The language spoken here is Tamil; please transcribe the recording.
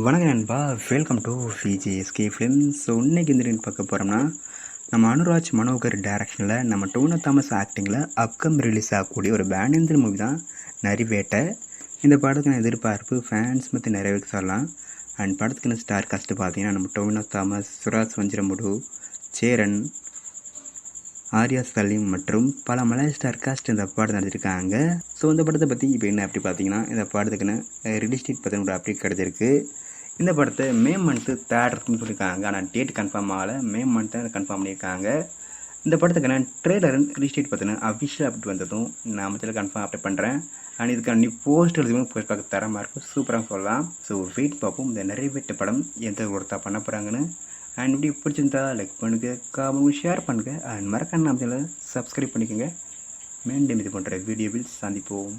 வணக்கம் நண்பா, welcome to VJSK films. So இன்றைக்கி இந்த பார்க்க போகிறோம்னா, நம்ம அனுராஜ் மனோகர் டைரக்ஷனில் நம்ம டோனா தாமஸ் ஆக்டிங்கில் அப்கம் ரிலீஸ் ஆகக்கூடிய ஒரு பேனேந்திர மூவி தான் நரிவேட்டை. இந்த படத்துக்கான எதிர்பார்ப்பு ஃபேன்ஸ் பற்றி நிறைய சொல்லலாம். அண்ட் படத்துக்கான ஸ்டார் காஸ்ட்டு பார்த்தீங்கன்னா, நம்ம டோனா தாமஸ், சுராஜ் வஞ்சிரமுடு, சேரன், ஆர்யா சலீம் மற்றும் பல மலையாள ஸ்டார் காஸ்ட் இந்த படத்தை நடிச்சிருக்காங்க. ஸோ இந்த படத்தை பற்றி இப்போ என்ன அப்படி பார்த்தீங்கன்னா, இந்த படத்துக்குன்னு ரிலீஸ் டேட் பற்றி அப்டேட் கிடச்சிருக்கு. இந்த படத்தை மே மந்த்து 3rd இருக்குன்னு சொல்லியிருக்காங்க. ஆனால் டேட் கன்ஃபார்ம் ஆகலை, மே மந்த்தை கன்ஃபார்ம் பண்ணியிருக்காங்க. இந்த படத்துக்கான ட்ரெய்லர் ரிலீஸ் டேட் பார்த்தீங்கன்னா அஃபிஷியல் அப்டேட் வந்ததும் நான் மத்தியில் கன்ஃபார்ம் அப்டேட் பண்ணுறேன். அண்ட் இதுக்கான நீ போஸ்ட் எழுதுமே போஸ்ட் பார்க்க தரமாக இருக்கும், சூப்பராக சொல்லலாம். ஸோ வெயிட் பார்ப்போம் இந்த நிறைவேற்ற படம் எந்த ஒருத்தா பண்ண போகிறாங்கன்னு. அண்ட் இப்படி பிடிச்சிருந்தா லைக் பண்ணுங்கள், காமெண்ட் ஷேர் பண்ணுங்கள். அண்ட் மறக்காம நம்ம சேனலை சப்ஸ்கிரைப் பண்ணிக்கோங்க. மீண்டும் இது போன்ற வீடியோவில் சந்திப்போம்.